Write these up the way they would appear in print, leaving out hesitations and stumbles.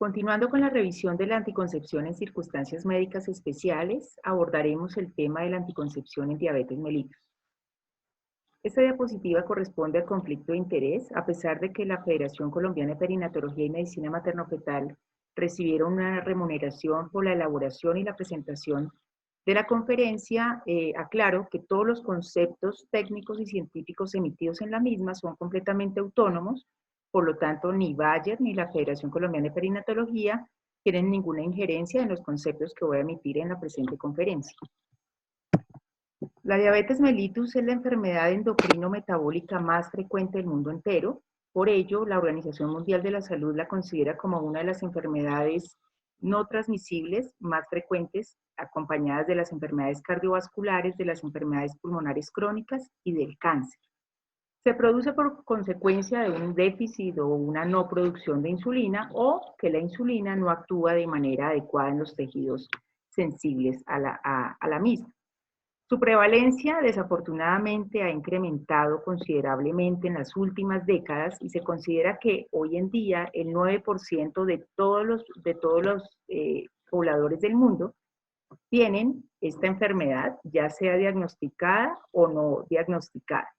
Continuando con la revisión de la anticoncepción en circunstancias médicas especiales, abordaremos el tema de la anticoncepción en diabetes mellitus. Esta diapositiva corresponde al conflicto de interés, a pesar de que la Federación Colombiana de Perinatología y Medicina Materno-Fetal recibiera una remuneración por la elaboración y la presentación de la conferencia. Aclaro que todos los conceptos técnicos y científicos emitidos en la misma son completamente autónomos. Por lo tanto, ni Bayer ni la Federación Colombiana de Perinatología tienen ninguna injerencia en los conceptos que voy a emitir en la presente conferencia. La diabetes mellitus es la enfermedad endocrino-metabólica más frecuente del mundo entero. Por ello, la Organización Mundial de la Salud la considera como una de las enfermedades no transmisibles más frecuentes, acompañadas de las enfermedades cardiovasculares, de las enfermedades pulmonares crónicas y del cáncer. Se produce por consecuencia de un déficit o una no producción de insulina, o que la insulina no actúa de manera adecuada en los tejidos sensibles a la misma. Su prevalencia, desafortunadamente, ha incrementado considerablemente en las últimas décadas y se considera que hoy en día el 9% de todos los pobladores del mundo tienen esta enfermedad, ya sea diagnosticada o no diagnosticada,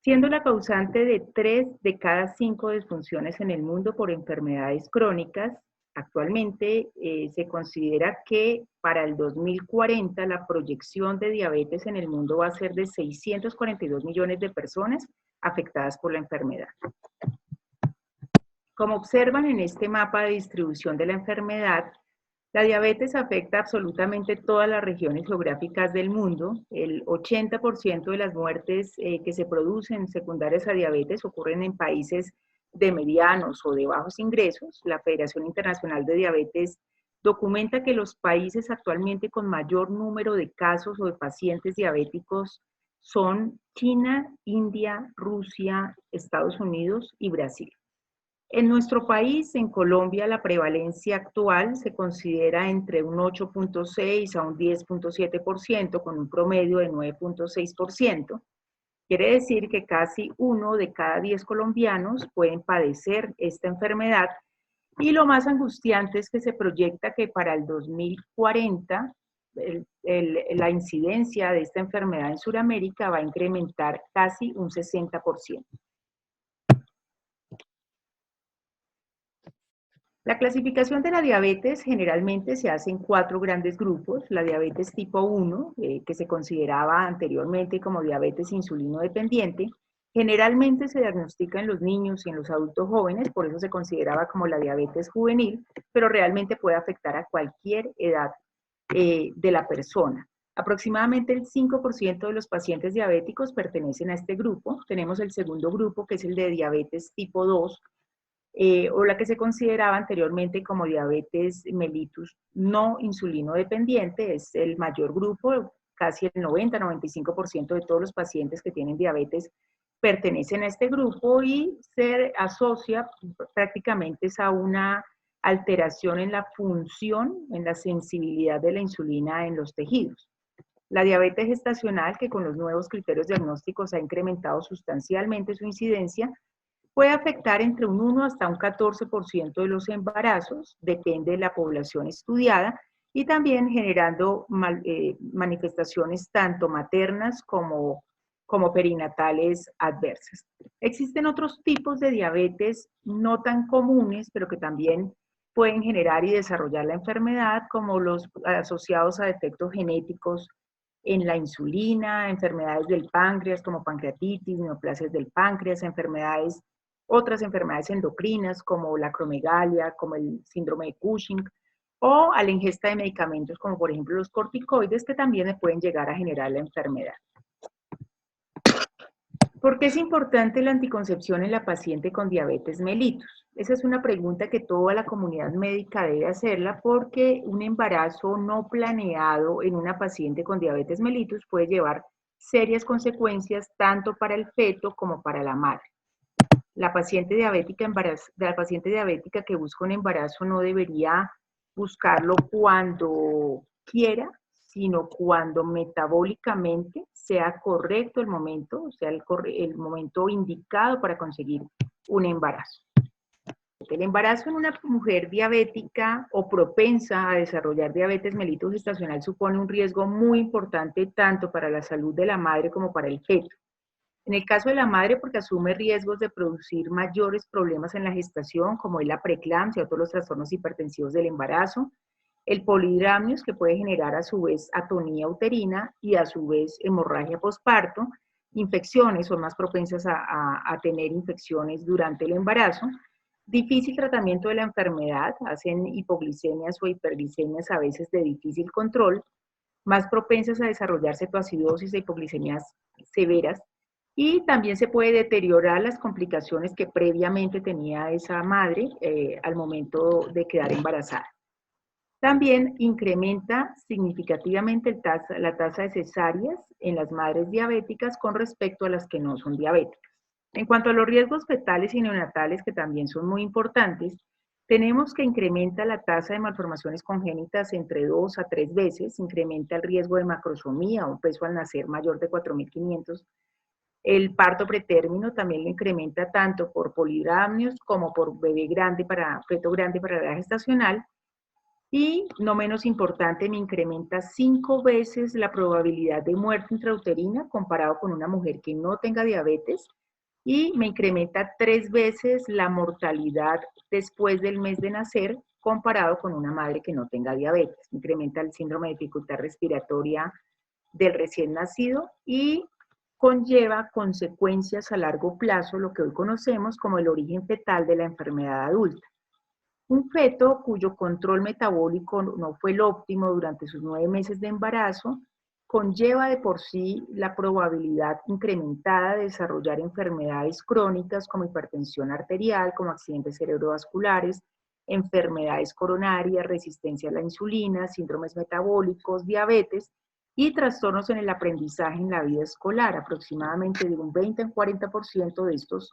siendo la causante de 3 de cada 5 disfunciones en el mundo por enfermedades crónicas. Actualmente se considera que para el 2040 la proyección de diabetes en el mundo va a ser de 642 millones de personas afectadas por la enfermedad. Como observan en este mapa de distribución de la enfermedad, la diabetes afecta absolutamente todas las regiones geográficas del mundo. El 80% de las muertes que se producen secundarias a diabetes ocurren en países de medianos o de bajos ingresos. La Federación Internacional de Diabetes documenta que los países actualmente con mayor número de casos o de pacientes diabéticos son China, India, Rusia, Estados Unidos y Brasil. En nuestro país, en Colombia, la prevalencia actual se considera entre un 8.6 a un 10.7%, con un promedio de 9.6%. Quiere decir que casi 1 de cada 10 colombianos pueden padecer esta enfermedad, y lo más angustiante es que se proyecta que para el 2040 la incidencia de esta enfermedad en Sudamérica va a incrementar casi un 60%. La clasificación de la diabetes generalmente se hace en 4 grandes grupos. La diabetes tipo 1, que se consideraba anteriormente como diabetes insulino dependiente, generalmente se diagnostica en los niños y en los adultos jóvenes, por eso se consideraba como la diabetes juvenil, pero realmente puede afectar a cualquier edad de la persona. Aproximadamente el 5% de los pacientes diabéticos pertenecen a este grupo. Tenemos el segundo grupo, que es el de diabetes tipo 2, o la que se consideraba anteriormente como diabetes mellitus no insulino dependiente. Es el mayor grupo, casi el 90-95% de todos los pacientes que tienen diabetes pertenecen a este grupo, y se asocia prácticamente a una alteración en la función, en la sensibilidad de la insulina en los tejidos. La diabetes gestacional, que con los nuevos criterios diagnósticos ha incrementado sustancialmente su incidencia, puede afectar entre un 1 hasta un 14% de los embarazos, depende de la población estudiada, y también generando manifestaciones tanto maternas como perinatales adversas. Existen otros tipos de diabetes no tan comunes, pero que también pueden generar y desarrollar la enfermedad, como los asociados a defectos genéticos en la insulina, enfermedades del páncreas como pancreatitis, neoplasias del páncreas, otras enfermedades endocrinas como la acromegalia, como el síndrome de Cushing, o a la ingesta de medicamentos como por ejemplo los corticoides, que también pueden llegar a generar la enfermedad. ¿Por qué es importante la anticoncepción en la paciente con diabetes mellitus? Esa es una pregunta que toda la comunidad médica debe hacerla, porque un embarazo no planeado en una paciente con diabetes mellitus puede llevar serias consecuencias tanto para el feto como para la madre. La paciente diabética que busca un embarazo no debería buscarlo cuando quiera, sino cuando metabólicamente sea correcto el momento, o sea, el momento indicado para conseguir un embarazo. El embarazo en una mujer diabética o propensa a desarrollar diabetes mellitus gestacional supone un riesgo muy importante tanto para la salud de la madre como para el feto. En el caso de la madre, porque asume riesgos de producir mayores problemas en la gestación, como es la preeclampsia o todos los trastornos hipertensivos del embarazo, el polidramnios, que puede generar a su vez atonía uterina y a su vez hemorragia posparto, infecciones, son más propensas a tener infecciones durante el embarazo, difícil tratamiento de la enfermedad, hacen hipoglicemias o hiperglicemias a veces de difícil control, más propensas a desarrollar cetoacidosis e hipoglicemias severas, y también se puede deteriorar las complicaciones que previamente tenía esa madre al momento de quedar embarazada. También incrementa significativamente la tasa de cesáreas en las madres diabéticas con respecto a las que no son diabéticas. En cuanto a los riesgos fetales y neonatales, que también son muy importantes, tenemos que incrementa la tasa de malformaciones congénitas entre 2 a 3 veces, incrementa el riesgo de macrosomía, un peso al nacer mayor de 4.500. El parto pretérmino también lo incrementa tanto por polidramnios como por feto grande para la edad gestacional. Y, no menos importante, me incrementa 5 veces la probabilidad de muerte intrauterina comparado con una mujer que no tenga diabetes, y me incrementa 3 veces la mortalidad después del mes de nacer comparado con una madre que no tenga diabetes. Incrementa el síndrome de dificultad respiratoria del recién nacido y conlleva consecuencias a largo plazo, lo que hoy conocemos como el origen fetal de la enfermedad adulta. Un feto cuyo control metabólico no fue el óptimo durante sus 9 meses de embarazo conlleva de por sí la probabilidad incrementada de desarrollar enfermedades crónicas como hipertensión arterial, como accidentes cerebrovasculares, enfermedades coronarias, resistencia a la insulina, síndromes metabólicos, diabetes y trastornos en el aprendizaje en la vida escolar. Aproximadamente de un 20 al 40% de estos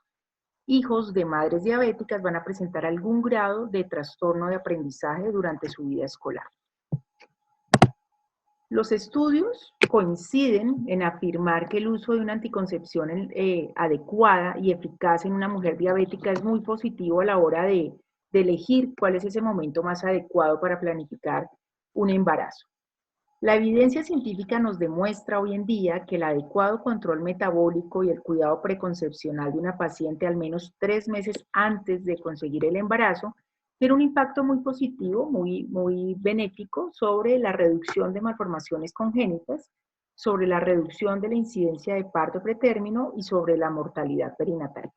hijos de madres diabéticas van a presentar algún grado de trastorno de aprendizaje durante su vida escolar. Los estudios coinciden en afirmar que el uso de una anticoncepción adecuada y eficaz en una mujer diabética es muy positivo a la hora de elegir cuál es ese momento más adecuado para planificar un embarazo. La evidencia científica nos demuestra hoy en día que el adecuado control metabólico y el cuidado preconcepcional de una paciente al menos 3 meses antes de conseguir el embarazo tiene un impacto muy positivo, muy benéfico sobre la reducción de malformaciones congénitas, sobre la reducción de la incidencia de parto pretérmino y sobre la mortalidad perinatal.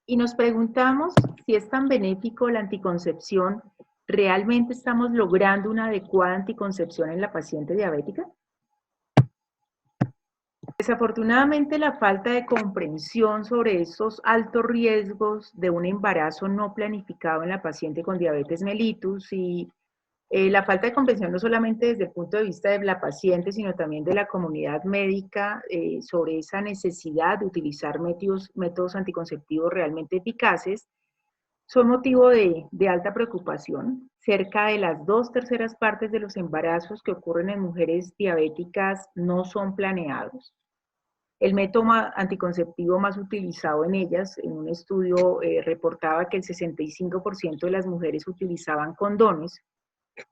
Y nos preguntamos si es tan benéfico la anticoncepción. ¿Realmente estamos logrando una adecuada anticoncepción en la paciente diabética? Desafortunadamente, la falta de comprensión sobre estos altos riesgos de un embarazo no planificado en la paciente con diabetes mellitus y la falta de comprensión no solamente desde el punto de vista de la paciente, sino también de la comunidad médica sobre esa necesidad de utilizar métodos anticonceptivos realmente eficaces, son motivo de alta preocupación. Cerca de las 2/3 partes de los embarazos que ocurren en mujeres diabéticas no son planeados. El método anticonceptivo más utilizado en ellas, en un estudio reportaba que el 65% de las mujeres utilizaban condones.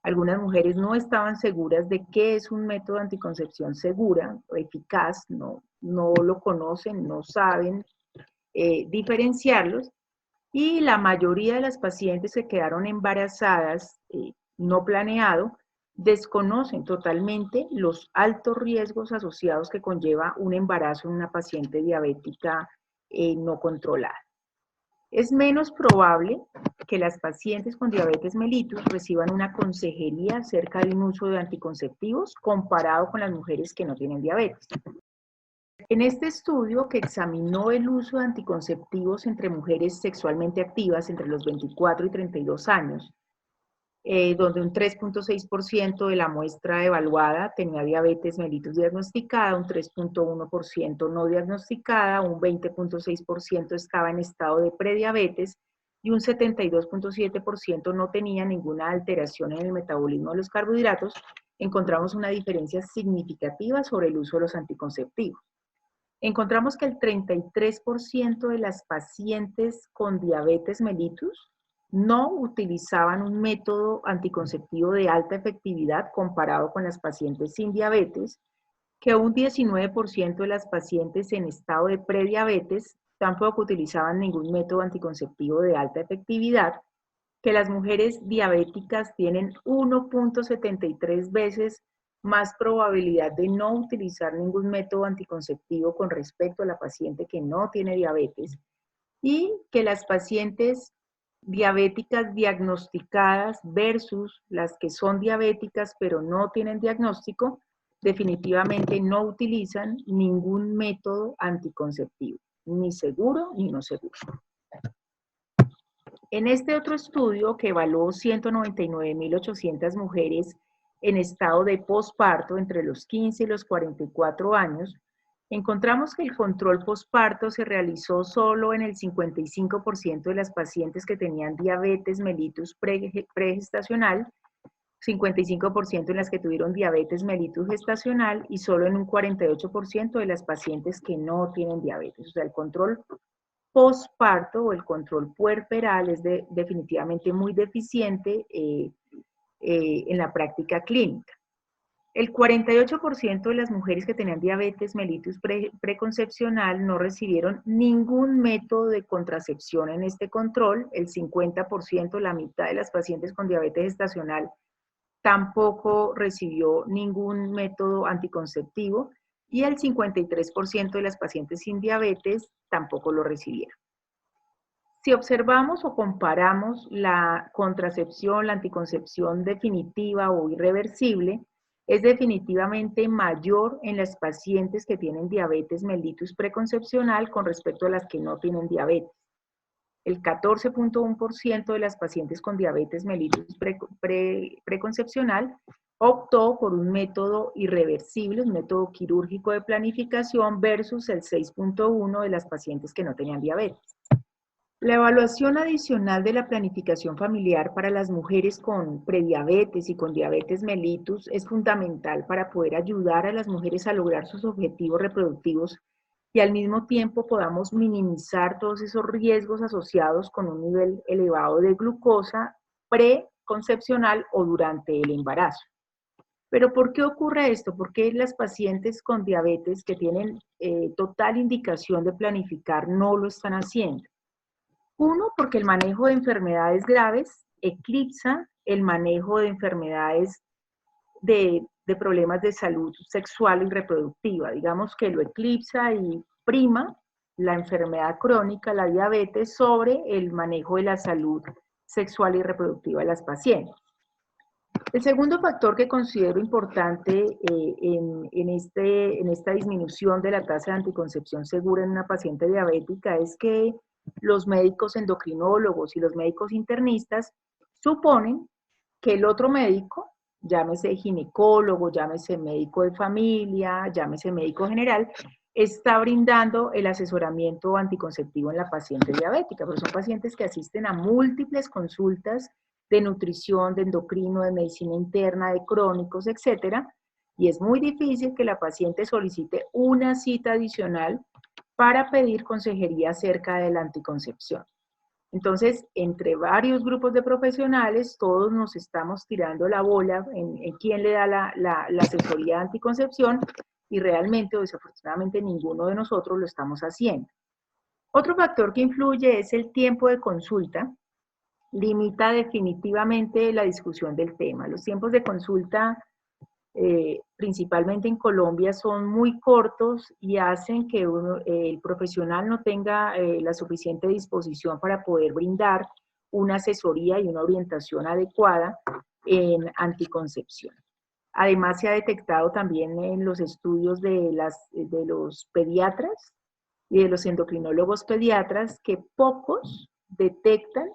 Algunas mujeres no estaban seguras de qué es un método de anticoncepción segura o eficaz, no lo conocen, no saben diferenciarlos. Y la mayoría de las pacientes que quedaron embarazadas no planeado desconocen totalmente los altos riesgos asociados que conlleva un embarazo en una paciente diabética no controlada. Es menos probable que las pacientes con diabetes mellitus reciban una consejería acerca de un uso de anticonceptivos comparado con las mujeres que no tienen diabetes. En este estudio, que examinó el uso de anticonceptivos entre mujeres sexualmente activas entre los 24 y 32 años, donde un 3.6% de la muestra evaluada tenía diabetes mellitus diagnosticada, un 3.1% no diagnosticada, un 20.6% estaba en estado de prediabetes y un 72.7% no tenía ninguna alteración en el metabolismo de los carbohidratos, encontramos una diferencia significativa sobre el uso de los anticonceptivos. encontramos que el 33% de las pacientes con diabetes mellitus no utilizaban un método anticonceptivo de alta efectividad comparado con las pacientes sin diabetes, que un 19% de las pacientes en estado de prediabetes tampoco utilizaban ningún método anticonceptivo de alta efectividad, que las mujeres diabéticas tienen 1.73 veces más probabilidad de no utilizar ningún método anticonceptivo con respecto a la paciente que no tiene diabetes, y que las pacientes diabéticas diagnosticadas versus las que son diabéticas pero no tienen diagnóstico, definitivamente no utilizan ningún método anticonceptivo, ni seguro ni no seguro. En este otro estudio que evaluó 199.800 mujeres en estado de posparto entre los 15 y los 44 años, encontramos que el control posparto se realizó solo en el 55% de las pacientes que tenían diabetes mellitus pregestacional, 55% en las que tuvieron diabetes mellitus gestacional y solo en un 48% de las pacientes que no tienen diabetes. O sea, el control posparto o el control puerperal es definitivamente muy deficiente en la práctica clínica. El 48% de las mujeres que tenían diabetes mellitus preconcepcional no recibieron ningún método de contracepción en este control. El 50%, la mitad de las pacientes con diabetes gestacional, tampoco recibió ningún método anticonceptivo y el 53% de las pacientes sin diabetes tampoco lo recibieron. Si observamos o comparamos la contracepción, la anticoncepción definitiva o irreversible, es definitivamente mayor en las pacientes que tienen diabetes mellitus preconcepcional con respecto a las que no tienen diabetes. El 14.1% de las pacientes con diabetes mellitus preconcepcional optó por un método irreversible, un método quirúrgico de planificación versus el 6.1% de las pacientes que no tenían diabetes. La evaluación adicional de la planificación familiar para las mujeres con prediabetes y con diabetes mellitus es fundamental para poder ayudar a las mujeres a lograr sus objetivos reproductivos y al mismo tiempo podamos minimizar todos esos riesgos asociados con un nivel elevado de glucosa preconcepcional o durante el embarazo. Pero ¿por qué ocurre esto? ¿Por qué las pacientes con diabetes que tienen total indicación de planificar no lo están haciendo? Uno, porque el manejo de enfermedades graves eclipsa el manejo de enfermedades de problemas de salud sexual y reproductiva. Digamos que lo eclipsa y prima la enfermedad crónica, la diabetes, sobre el manejo de la salud sexual y reproductiva de las pacientes. El segundo factor que considero importante en esta disminución de la tasa de anticoncepción segura en una paciente diabética es que los médicos endocrinólogos y los médicos internistas suponen que el otro médico, llámese ginecólogo, llámese médico de familia, llámese médico general, está brindando el asesoramiento anticonceptivo en la paciente diabética, pero son pacientes que asisten a múltiples consultas de nutrición, de endocrino, de medicina interna, de crónicos, etcétera, y es muy difícil que la paciente solicite una cita adicional para pedir consejería acerca de la anticoncepción. Entonces, entre varios grupos de profesionales, todos nos estamos tirando la bola en quién le da la asesoría de anticoncepción y realmente o desafortunadamente ninguno de nosotros lo estamos haciendo. Otro factor que influye es el tiempo de consulta. Limita definitivamente la discusión del tema. Los tiempos de consulta, principalmente en Colombia, son muy cortos y hacen que el profesional no tenga la suficiente disposición para poder brindar una asesoría y una orientación adecuada en anticoncepción. Además, se ha detectado también en los estudios de los pediatras y de los endocrinólogos pediatras que pocos detectan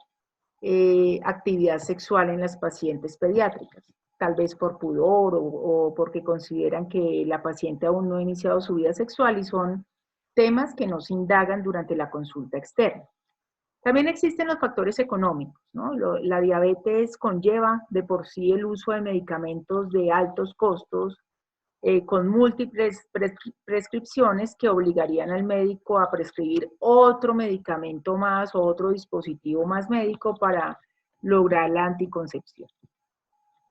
actividad sexual en las pacientes pediátricas, tal vez por pudor o porque consideran que la paciente aún no ha iniciado su vida sexual y son temas que no se indagan durante la consulta externa. También existen los factores económicos, ¿no? La diabetes conlleva de por sí el uso de medicamentos de altos costos con múltiples prescripciones que obligarían al médico a prescribir otro medicamento más o otro dispositivo más médico para lograr la anticoncepción.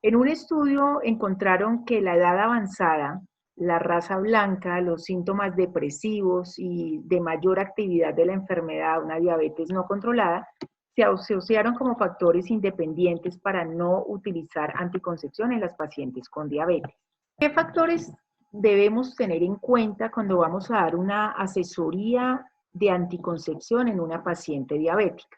En un estudio encontraron que la edad avanzada, la raza blanca, los síntomas depresivos y de mayor actividad de la enfermedad, una diabetes no controlada, se asociaron como factores independientes para no utilizar anticoncepción en las pacientes con diabetes. ¿Qué factores debemos tener en cuenta cuando vamos a dar una asesoría de anticoncepción en una paciente diabética?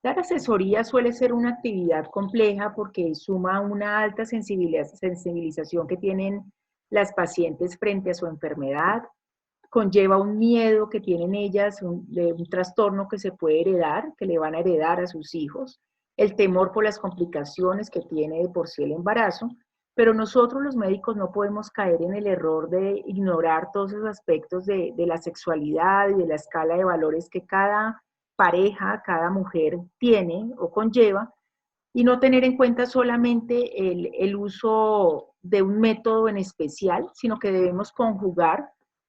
Dar asesoría suele ser una actividad compleja porque suma una alta sensibilización que tienen las pacientes frente a su enfermedad, conlleva un miedo que tienen ellas, de un trastorno que se puede heredar, que le van a heredar a sus hijos, el temor por las complicaciones que tiene de por sí el embarazo, pero nosotros los médicos no podemos caer en el error de ignorar todos esos aspectos de la sexualidad y de la escala de valores que cada pareja, cada mujer tiene o conlleva, y no tener en cuenta solamente el uso de un método en especial, sino que debemos conjugar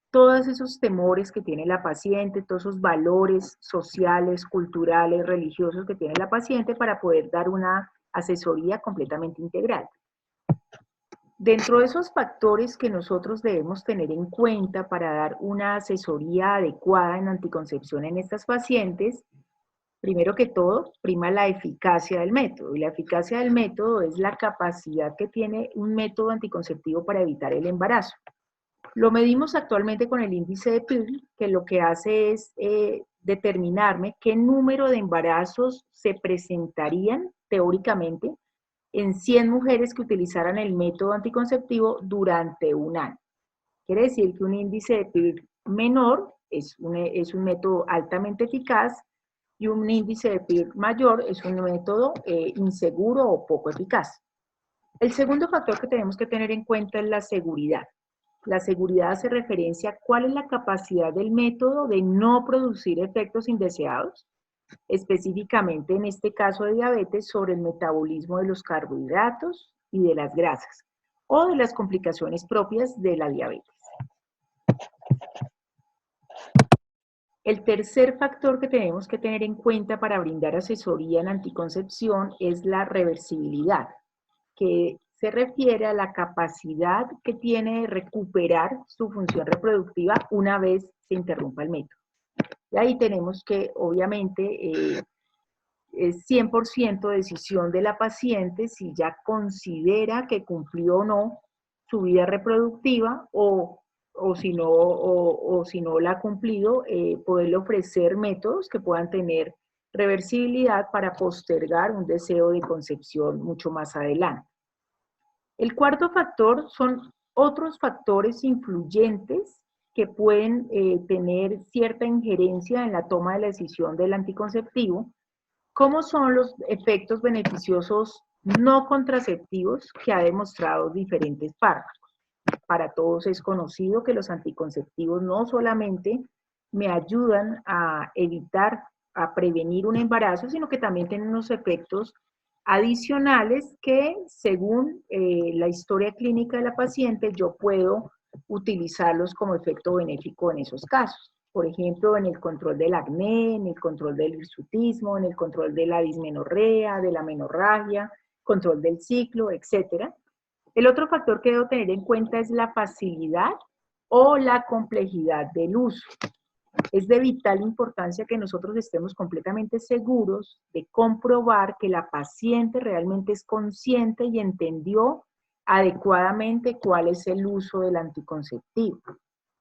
todos esos temores que tiene la paciente, todos esos valores sociales, culturales, religiosos que tiene la paciente para poder dar una asesoría completamente integral. Dentro de esos factores que nosotros debemos tener en cuenta para dar una asesoría adecuada en anticoncepción en estas pacientes, primero que todo, prima la eficacia del método. Y la eficacia del método es la capacidad que tiene un método anticonceptivo para evitar el embarazo. Lo medimos actualmente con el índice de Pearl, que lo que hace es determinarme qué número de embarazos se presentarían teóricamente en 100 mujeres que utilizaran el método anticonceptivo durante un año. Quiere decir que un índice de Pearl menor es un método altamente eficaz y un índice de Pearl mayor es un método inseguro o poco eficaz. El segundo factor que tenemos que tener en cuenta es la seguridad. La seguridad hace referencia a cuál es la capacidad del método de no producir efectos indeseados, específicamente en este caso de diabetes, sobre el metabolismo de los carbohidratos y de las grasas, o de las complicaciones propias de la diabetes. El tercer factor que tenemos que tener en cuenta para brindar asesoría en anticoncepción es la reversibilidad, que se refiere a la capacidad que tiene de recuperar su función reproductiva una vez se interrumpa el método. Y ahí tenemos que, obviamente, es 100% decisión de la paciente si ya considera que cumplió o no su vida reproductiva o si no la ha cumplido, poderle ofrecer métodos que puedan tener reversibilidad para postergar un deseo de concepción mucho más adelante. El cuarto factor son otros factores influyentes que pueden tener cierta injerencia en la toma de la decisión del anticonceptivo, como son los efectos beneficiosos no contraceptivos que ha demostrado diferentes fármacos. Para todos es conocido que los anticonceptivos no solamente me ayudan a evitar, a prevenir un embarazo, sino que también tienen unos efectos adicionales que, según la historia clínica de la paciente, yo puedo utilizarlos como efecto benéfico en esos casos. Por ejemplo, en el control del acné, en el control del hirsutismo, en el control de la dismenorrea, de la menorragia, control del ciclo, etc. El otro factor que debo tener en cuenta es la facilidad o la complejidad del uso. Es de vital importancia que nosotros estemos completamente seguros de comprobar que la paciente realmente es consciente y entendió adecuadamente cuál es el uso del anticonceptivo.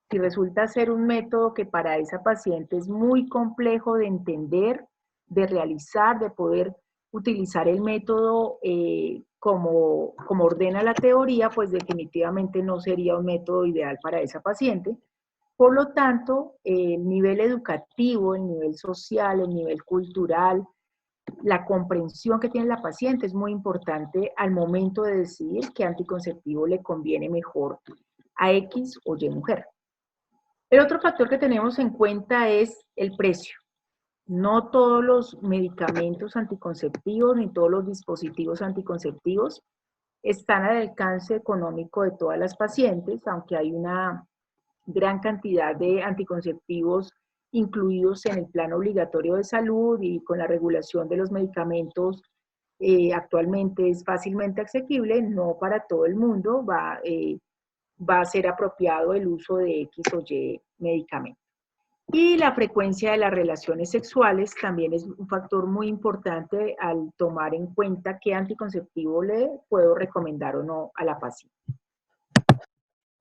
Si resulta ser un método que para esa paciente es muy complejo de entender, de realizar, de poder utilizar el método como ordena la teoría, pues definitivamente no sería un método ideal para esa paciente. Por lo tanto, el nivel educativo, el nivel social, el nivel cultural, la comprensión que tiene la paciente es muy importante al momento de decidir qué anticonceptivo le conviene mejor a X o Y mujer. El otro factor que tenemos en cuenta es el precio. No todos los medicamentos anticonceptivos ni todos los dispositivos anticonceptivos están al alcance económico de todas las pacientes, aunque hay una gran cantidad de anticonceptivos incluidos en el plan obligatorio de salud y con la regulación de los medicamentos actualmente es fácilmente asequible, no para todo el mundo va a ser apropiado el uso de X o Y medicamento. Y la frecuencia de las relaciones sexuales también es un factor muy importante al tomar en cuenta qué anticonceptivo le puedo recomendar o no a la paciente.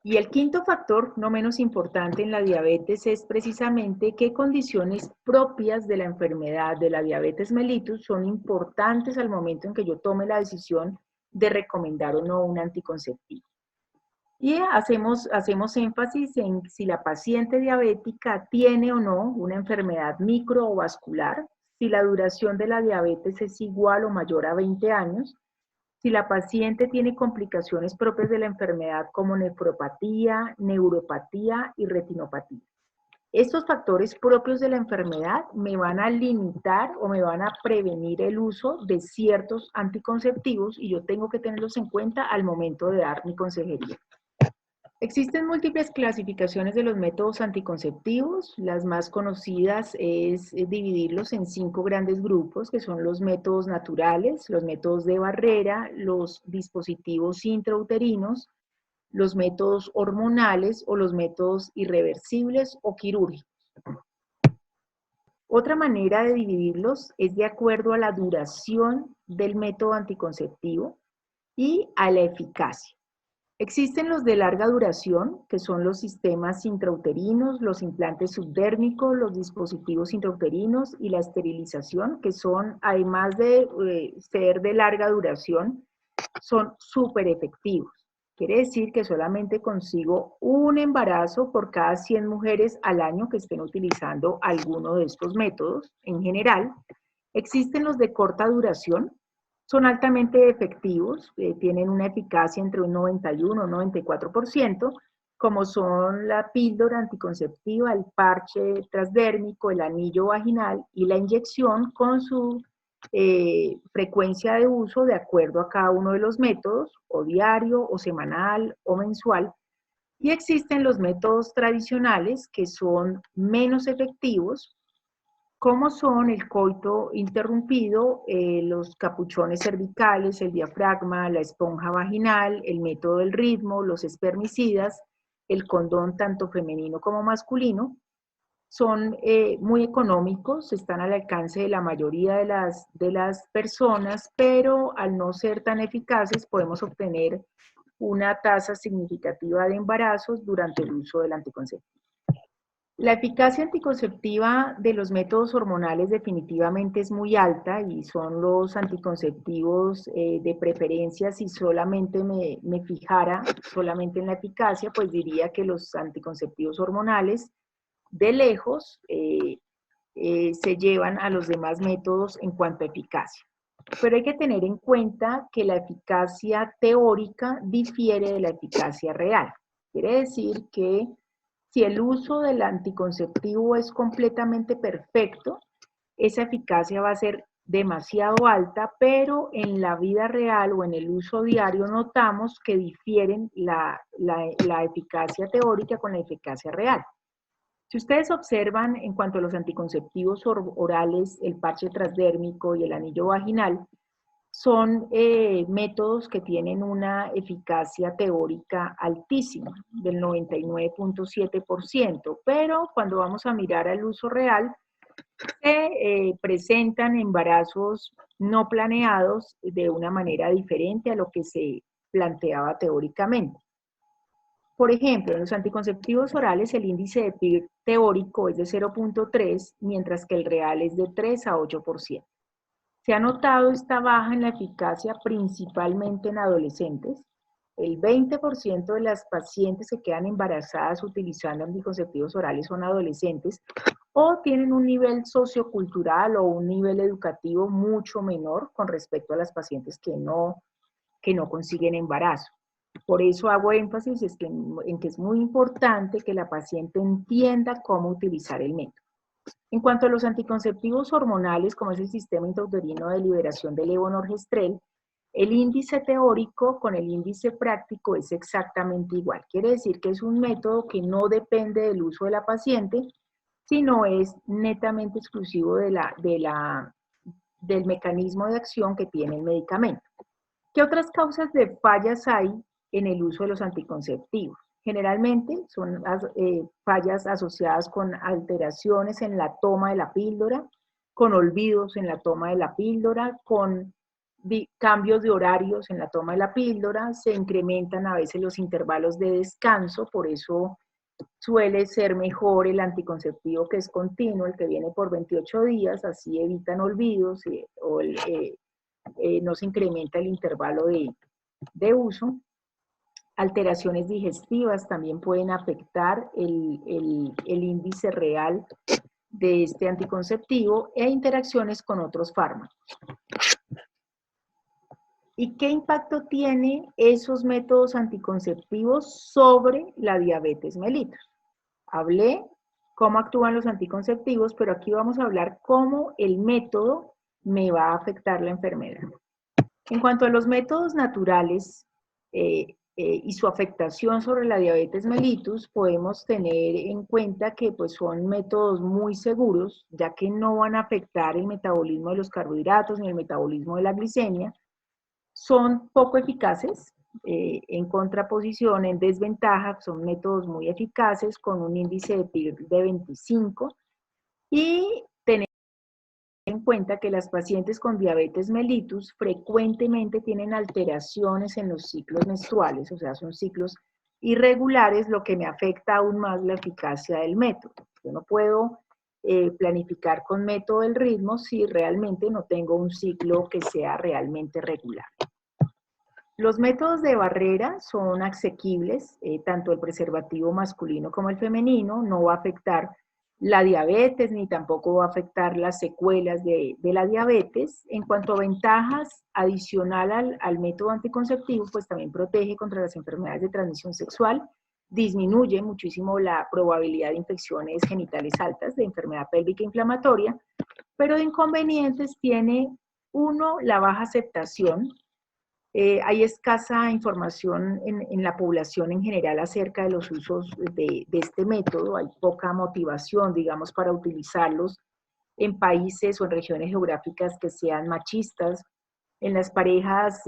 Y el quinto factor, no menos importante en la diabetes, es precisamente qué condiciones propias de la enfermedad de la diabetes mellitus son importantes al momento en que yo tome la decisión de recomendar o no un anticonceptivo. Y hacemos énfasis en si la paciente diabética tiene o no una enfermedad micro o vascular, si la duración de la diabetes es igual o mayor a 20 años, si la paciente tiene complicaciones propias de la enfermedad como nefropatía, neuropatía y retinopatía. Estos factores propios de la enfermedad me van a limitar o me van a prevenir el uso de ciertos anticonceptivos y yo tengo que tenerlos en cuenta al momento de dar mi consejería. Existen múltiples clasificaciones de los métodos anticonceptivos. Las más conocidas es dividirlos en 5 grandes grupos, que son los métodos naturales, los métodos de barrera, los dispositivos intrauterinos, los métodos hormonales o los métodos irreversibles o quirúrgicos. Otra manera de dividirlos es de acuerdo a la duración del método anticonceptivo y a la eficacia. Existen los de larga duración, que son los sistemas intrauterinos, los implantes subdérmicos, los dispositivos intrauterinos y la esterilización, que son, además de ser de larga duración, son súper efectivos. Quiere decir que solamente consigo un embarazo por cada 100 mujeres al año que estén utilizando alguno de estos métodos. En general, existen los de corta duración, son altamente efectivos, tienen una eficacia entre un 91 y un 94%, como son la píldora anticonceptiva, el parche transdérmico, el anillo vaginal y la inyección con su frecuencia de uso de acuerdo a cada uno de los métodos, o diario, o semanal, o mensual. Y existen los métodos tradicionales que son menos efectivos, como son el coito interrumpido, los capuchones cervicales, el diafragma, la esponja vaginal, el método del ritmo, los espermicidas, el condón tanto femenino como masculino. Son muy económicos, están al alcance de la mayoría de las personas, pero al no ser tan eficaces podemos obtener una tasa significativa de embarazos durante el uso del anticonceptivo. La eficacia anticonceptiva de los métodos hormonales definitivamente es muy alta y son los anticonceptivos de preferencia. Si solamente me fijara solamente en la eficacia, pues diría que los anticonceptivos hormonales de lejos se llevan a los demás métodos en cuanto a eficacia. Pero hay que tener en cuenta que la eficacia teórica difiere de la eficacia real. Quiere decir que si el uso del anticonceptivo es completamente perfecto, esa eficacia va a ser demasiado alta, pero en la vida real o en el uso diario notamos que difieren la eficacia teórica con la eficacia real. Si ustedes observan en cuanto a los anticonceptivos orales, el parche transdérmico y el anillo vaginal, son métodos que tienen una eficacia teórica altísima, del 99.7%, pero cuando vamos a mirar al uso real, se presentan embarazos no planeados de una manera diferente a lo que se planteaba teóricamente. Por ejemplo, en los anticonceptivos orales el índice de PIR teórico es de 0.3, mientras que el real es de 3 a 8%. Se ha notado esta baja en la eficacia principalmente en adolescentes. El 20% de las pacientes que quedan embarazadas utilizando anticonceptivos orales son adolescentes o tienen un nivel sociocultural o un nivel educativo mucho menor con respecto a las pacientes que no consiguen embarazo. Por eso hago énfasis en que es muy importante que la paciente entienda cómo utilizar el método. En cuanto a los anticonceptivos hormonales, como es el sistema intrauterino de liberación del levonorgestrel, El índice teórico con el índice práctico es exactamente igual. Quiere decir que es un método que no depende del uso de la paciente, sino es netamente exclusivo del mecanismo de acción que tiene el medicamento. ¿Qué otras causas de fallas hay en el uso de los anticonceptivos? Generalmente son fallas asociadas con alteraciones en la toma de la píldora, con olvidos en la toma de la píldora, con cambios de horarios en la toma de la píldora, se incrementan a veces los intervalos de descanso, por eso suele ser mejor el anticonceptivo que es continuo, el que viene por 28 días, así evitan olvidos no se incrementa el intervalo de uso. Alteraciones digestivas también pueden afectar el índice real de este anticonceptivo e interacciones con otros fármacos. ¿Y qué impacto tiene esos métodos anticonceptivos sobre la diabetes mellitus? Hablé cómo actúan los anticonceptivos, pero aquí vamos a hablar cómo el método me va a afectar la enfermedad. En cuanto a los métodos naturales y su afectación sobre la diabetes mellitus, podemos tener en cuenta que pues, son métodos muy seguros, ya que no van a afectar el metabolismo de los carbohidratos ni el metabolismo de la glicemia. Son poco eficaces, en contraposición, en desventaja, son métodos muy eficaces con un índice de PIR de 25 y tener en cuenta que las pacientes con diabetes mellitus frecuentemente tienen alteraciones en los ciclos menstruales, o sea, son ciclos irregulares, lo que me afecta aún más la eficacia del método. Yo no puedo planificar con método del ritmo si realmente no tengo un ciclo que sea realmente regular. Los métodos de barrera son asequibles, tanto el preservativo masculino como el femenino, no va a afectar la diabetes ni tampoco va a afectar las secuelas de la diabetes. En cuanto a ventajas, adicional al método anticonceptivo, pues también protege contra las enfermedades de transmisión sexual, disminuye muchísimo la probabilidad de infecciones genitales altas, de enfermedad pélvica inflamatoria, pero de inconvenientes tiene, uno, la baja aceptación. Hay escasa información en la población en general acerca de los usos de este método, hay poca motivación, digamos, para utilizarlos en países o en regiones geográficas que sean machistas. En las parejas,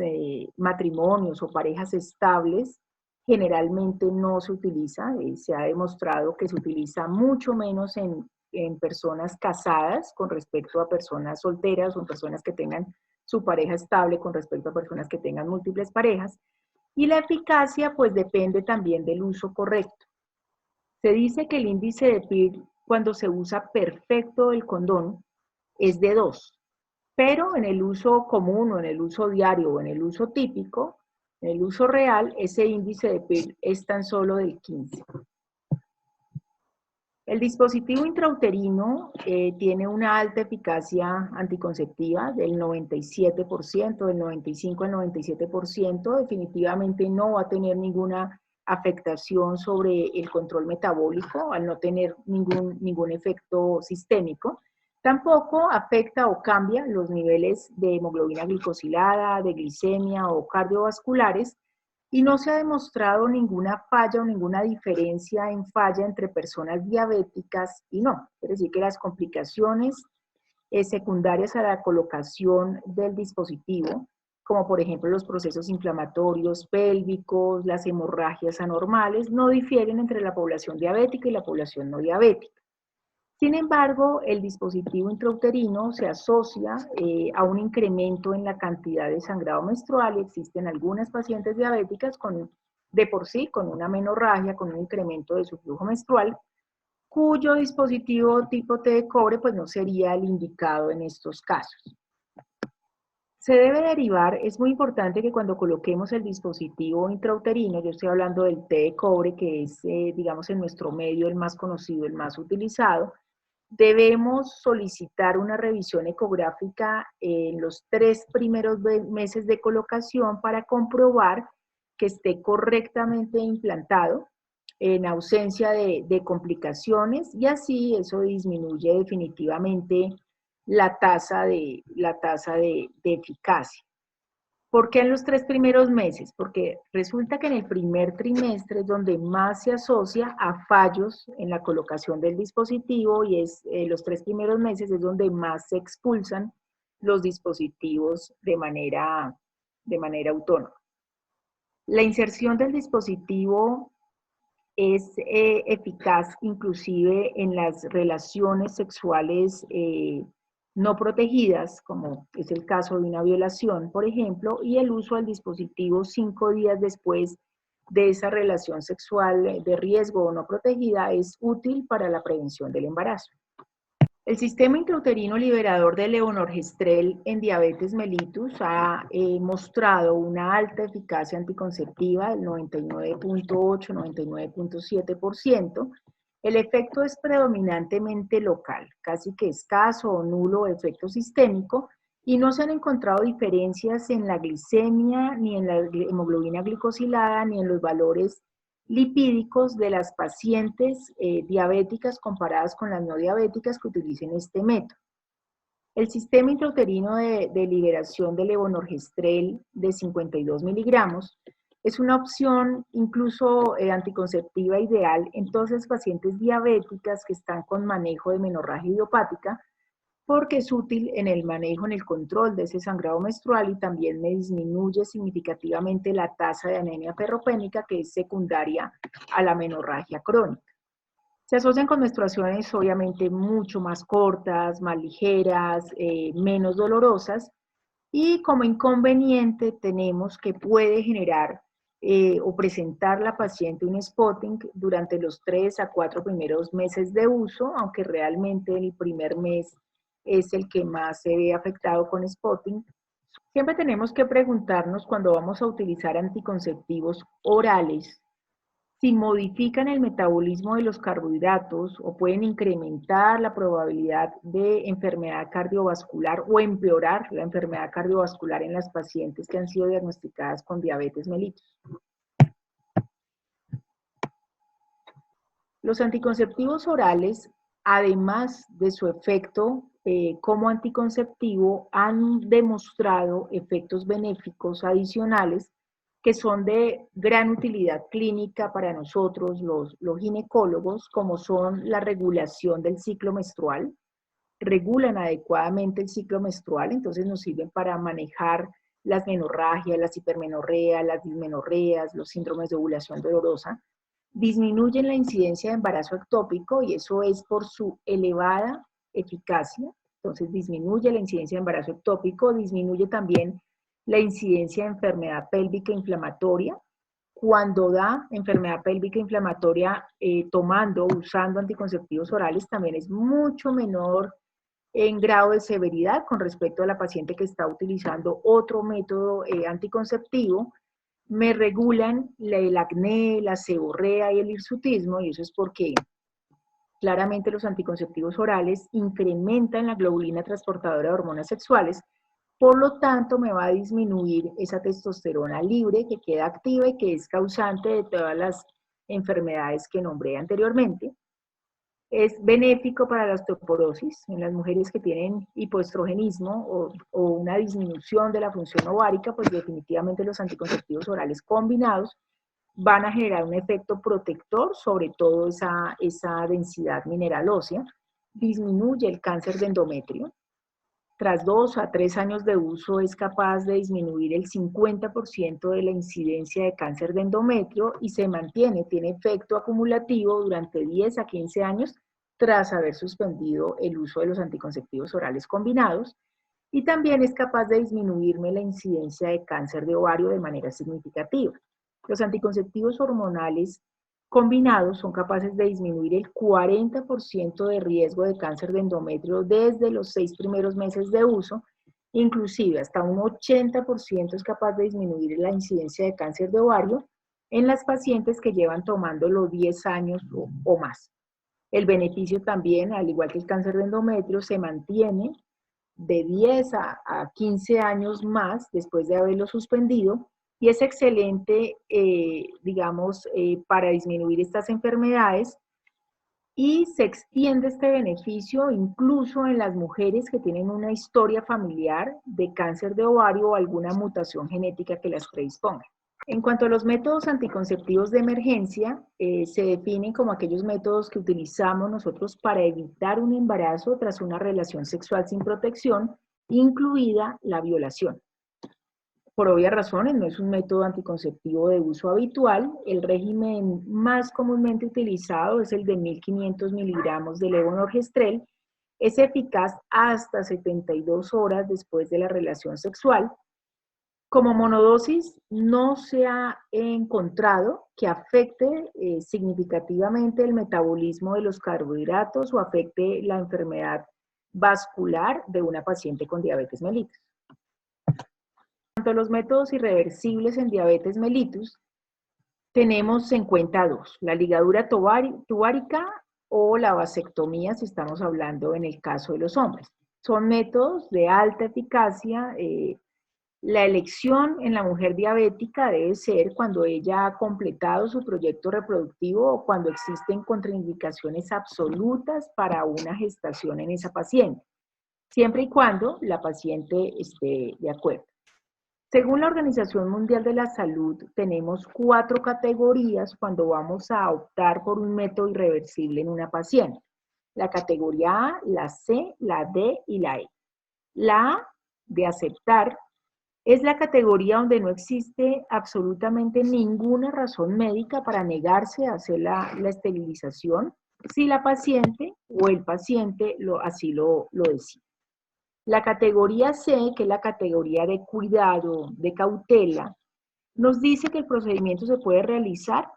matrimonios o parejas estables, generalmente no se utiliza, se ha demostrado que se utiliza mucho menos en personas casadas con respecto a personas solteras o en personas que tengan su pareja estable con respecto a personas que tengan múltiples parejas. Y la eficacia pues depende también del uso correcto. Se dice que el índice de PIR cuando se usa perfecto el condón es de 2, pero en el uso común o en el uso diario o en el uso típico, en el uso real, ese índice de PIR es tan solo del 15. El dispositivo intrauterino tiene una alta eficacia anticonceptiva del 97%, del 95 al 97%, definitivamente no va a tener ninguna afectación sobre el control metabólico al no tener ningún efecto sistémico. Tampoco afecta o cambia los niveles de hemoglobina glicosilada, de glicemia o cardiovasculares, y no se ha demostrado ninguna falla o ninguna diferencia en falla entre personas diabéticas y no. Es decir, que las complicaciones secundarias a la colocación del dispositivo, como por ejemplo los procesos inflamatorios pélvicos, las hemorragias anormales, no difieren entre la población diabética y la población no diabética. Sin embargo, el dispositivo intrauterino se asocia a un incremento en la cantidad de sangrado menstrual y existen algunas pacientes diabéticas de por sí con una menorragia, con un incremento de su flujo menstrual, cuyo dispositivo tipo T de cobre pues no sería el indicado en estos casos. Se debe derivar, es muy importante que cuando coloquemos el dispositivo intrauterino, yo estoy hablando del T de cobre, que es, digamos, en nuestro medio el más conocido, el más utilizado, debemos solicitar una revisión ecográfica en los 3 primeros meses de colocación para comprobar que esté correctamente implantado, en ausencia de complicaciones, y así eso disminuye definitivamente la tasa de eficacia. ¿Por qué en los 3 primeros meses? Porque resulta que en el primer trimestre es donde más se asocia a fallos en la colocación del dispositivo y es los 3 primeros meses es donde más se expulsan los dispositivos de manera autónoma. La inserción del dispositivo es eficaz inclusive en las relaciones sexuales no protegidas, como es el caso de una violación, por ejemplo, y el uso del dispositivo 5 días después de esa relación sexual de riesgo o no protegida es útil para la prevención del embarazo. El sistema intrauterino liberador de levonorgestrel en diabetes mellitus ha mostrado una alta eficacia anticonceptiva del 99.8-99.7%. El efecto es predominantemente local, casi que escaso o nulo efecto sistémico, y no se han encontrado diferencias en la glicemia, ni en la hemoglobina glicosilada, ni en los valores lipídicos de las pacientes diabéticas comparadas con las no diabéticas que utilicen este método. El sistema intrauterino de liberación de levonorgestrel de 52 miligramos es una opción incluso anticonceptiva ideal en todas las pacientes diabéticas que están con manejo de menorragia idiopática, porque es útil en el manejo, en el control de ese sangrado menstrual y también me disminuye significativamente la tasa de anemia ferropénica, que es secundaria a la menorragia crónica. Se asocian con menstruaciones obviamente mucho más cortas, más ligeras, menos dolorosas, y como inconveniente tenemos que puede generar o presentar la paciente un spotting durante los 3 a 4 primeros meses de uso, aunque realmente el primer mes es el que más se ve afectado con spotting. Siempre tenemos que preguntarnos cuando vamos a utilizar anticonceptivos orales si modifican el metabolismo de los carbohidratos o pueden incrementar la probabilidad de enfermedad cardiovascular o empeorar la enfermedad cardiovascular en las pacientes que han sido diagnosticadas con diabetes mellitus. Los anticonceptivos orales, además de su efecto como anticonceptivo, han demostrado efectos benéficos adicionales que son de gran utilidad clínica para nosotros, los ginecólogos, como son la regulación del ciclo menstrual. Regulan adecuadamente el ciclo menstrual, entonces nos sirven para manejar las menorragias, las hipermenorreas, las dismenorreas, los síndromes de ovulación dolorosa. Disminuyen la incidencia de embarazo ectópico y eso es por su elevada eficacia. Entonces disminuye la incidencia de embarazo ectópico, disminuye también la incidencia de enfermedad pélvica inflamatoria. Cuando da enfermedad pélvica inflamatoria usando anticonceptivos orales, también es mucho menor en grado de severidad con respecto a la paciente que está utilizando otro método anticonceptivo. Me regulan el acné, la seborrea y el hirsutismo, y eso es porque claramente los anticonceptivos orales incrementan la globulina transportadora de hormonas sexuales, por lo tanto me va a disminuir esa testosterona libre que queda activa y que es causante de todas las enfermedades que nombré anteriormente. Es benéfico para la osteoporosis en las mujeres que tienen hipoestrogenismo o una disminución de la función ovárica, pues definitivamente los anticonceptivos orales combinados van a generar un efecto protector sobre todo esa densidad mineral ósea, disminuye el cáncer de endometrio. Tras 2 a 3 años de uso es capaz de disminuir el 50% de la incidencia de cáncer de endometrio y se mantiene, tiene efecto acumulativo durante 10 a 15 años tras haber suspendido el uso de los anticonceptivos orales combinados, y también es capaz de disminuirme la incidencia de cáncer de ovario de manera significativa. Los anticonceptivos hormonales combinados son capaces de disminuir el 40% de riesgo de cáncer de endometrio desde los 6 primeros meses de uso, inclusive hasta un 80% es capaz de disminuir la incidencia de cáncer de ovario en las pacientes que llevan tomándolo 10 años o más. El beneficio también, al igual que el cáncer de endometrio, se mantiene de 10 a 15 años más después de haberlo suspendido, y es excelente, para disminuir estas enfermedades y se extiende este beneficio incluso en las mujeres que tienen una historia familiar de cáncer de ovario o alguna mutación genética que las predisponga. En cuanto a los métodos anticonceptivos de emergencia, se definen como aquellos métodos que utilizamos nosotros para evitar un embarazo tras una relación sexual sin protección, incluida la violación. Por obvias razones, no es un método anticonceptivo de uso habitual. El régimen más comúnmente utilizado es el de 1500 miligramos de levonorgestrel. Es eficaz hasta 72 horas después de la relación sexual. Como monodosis, no se ha encontrado que afecte significativamente el metabolismo de los carbohidratos o afecte la enfermedad vascular de una paciente con diabetes mellitus. En cuanto a los métodos irreversibles en diabetes mellitus, tenemos en cuenta dos: la ligadura tubárica o la vasectomía, si estamos hablando en el caso de los hombres. Son métodos de alta eficacia. La elección en la mujer diabética debe ser cuando ella ha completado su proyecto reproductivo o cuando existen contraindicaciones absolutas para una gestación en esa paciente, siempre y cuando la paciente esté de acuerdo. Según la Organización Mundial de la Salud, tenemos 4 categorías cuando vamos a optar por un método irreversible en una paciente: la categoría A, la C, la D y la E. La A, de aceptar, es la categoría donde no existe absolutamente ninguna razón médica para negarse a hacer la esterilización si la paciente o el paciente así lo decide. La categoría C, que es la categoría de cuidado, de cautela, nos dice que el procedimiento se puede realizar,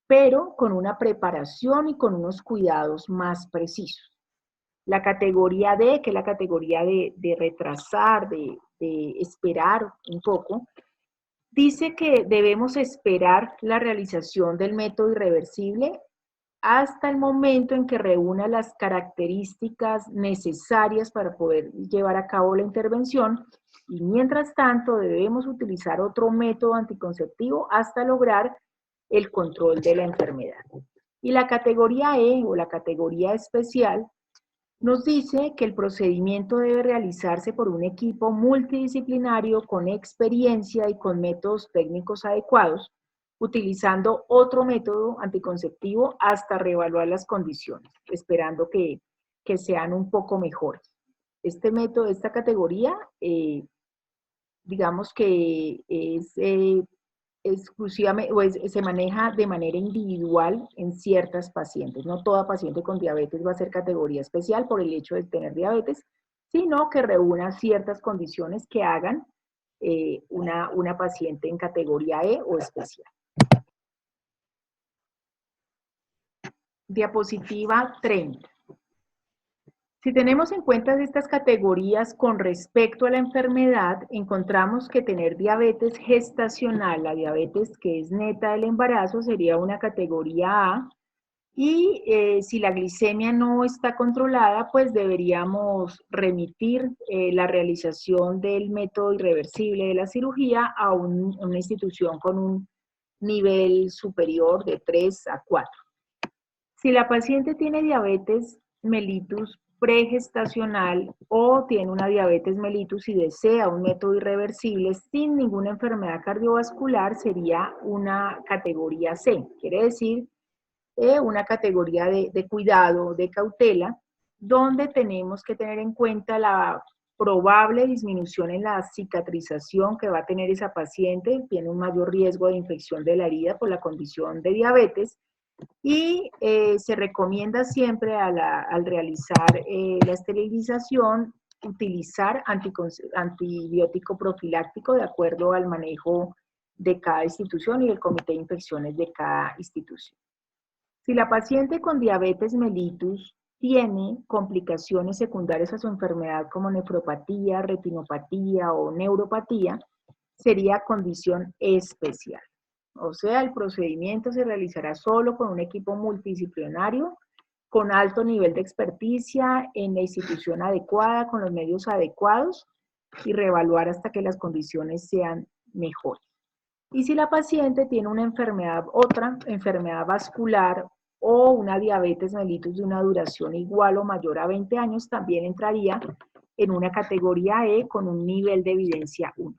pero con una preparación y con unos cuidados más precisos. La categoría D, que es la categoría de retrasar, de esperar un poco, dice que debemos esperar la realización del método irreversible hasta el momento en que reúna las características necesarias para poder llevar a cabo la intervención, y mientras tanto debemos utilizar otro método anticonceptivo hasta lograr el control de la enfermedad. Y la categoría E o la categoría especial nos dice que el procedimiento debe realizarse por un equipo multidisciplinario con experiencia y con métodos técnicos adecuados, utilizando otro método anticonceptivo hasta reevaluar las condiciones, esperando que sean un poco mejores. Este método, esta categoría, digamos que es exclusivamente, se maneja de manera individual en ciertas pacientes. No toda paciente con diabetes va a ser categoría especial por el hecho de tener diabetes, sino que reúna ciertas condiciones que hagan una paciente en categoría E o especial. Diapositiva 30. Si tenemos en cuenta estas categorías con respecto a la enfermedad, encontramos que tener diabetes gestacional, la diabetes que es neta del embarazo, sería una categoría A, y si la glicemia no está controlada, pues deberíamos remitir la realización del método irreversible de la cirugía a una institución con un nivel superior de 3 a 4. Si la paciente tiene diabetes mellitus pregestacional o tiene una diabetes mellitus y desea un método irreversible sin ninguna enfermedad cardiovascular, sería una categoría C. Quiere decir, una categoría de cuidado, de cautela, donde tenemos que tener en cuenta la probable disminución en la cicatrización que va a tener esa paciente. Tiene un mayor riesgo de infección de la herida por la condición de diabetes. Y se recomienda siempre al realizar la esterilización utilizar antibiótico profiláctico de acuerdo al manejo de cada institución y del comité de infecciones de cada institución. Si la paciente con diabetes mellitus tiene complicaciones secundarias a su enfermedad como nefropatía, retinopatía o neuropatía, sería condición especial. O sea, el procedimiento se realizará solo con un equipo multidisciplinario, con alto nivel de experticia, en la institución adecuada, con los medios adecuados, y reevaluar hasta que las condiciones sean mejores. Y si la paciente tiene una enfermedad, otra enfermedad vascular o una diabetes mellitus de una duración igual o mayor a 20 años también entraría en una categoría E con un nivel de evidencia 1.